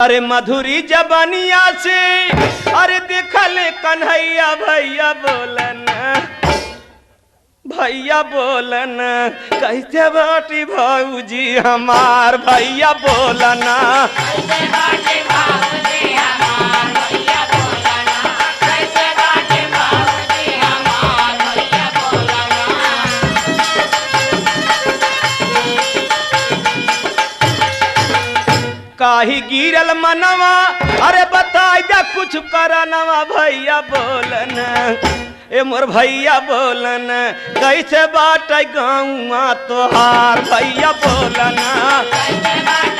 अरे मधुरी जबानिया से अरे देखले कन्हैया भैया बोलन, भैया बोलन कैसे बाटी भाऊजी हमार, भैया बोलन कैसे बाटी भाऊजी हमार, भैया बोलन कैसे बाटी भाऊजी हमार, भैया बोलन। काही गिरल मनवा अरे बताई दे कुछ करनवा, भैया बोलन ए मोर भैया बोलन कैसे बाट गाँव तोहार, भैया बोलन कैसे बाट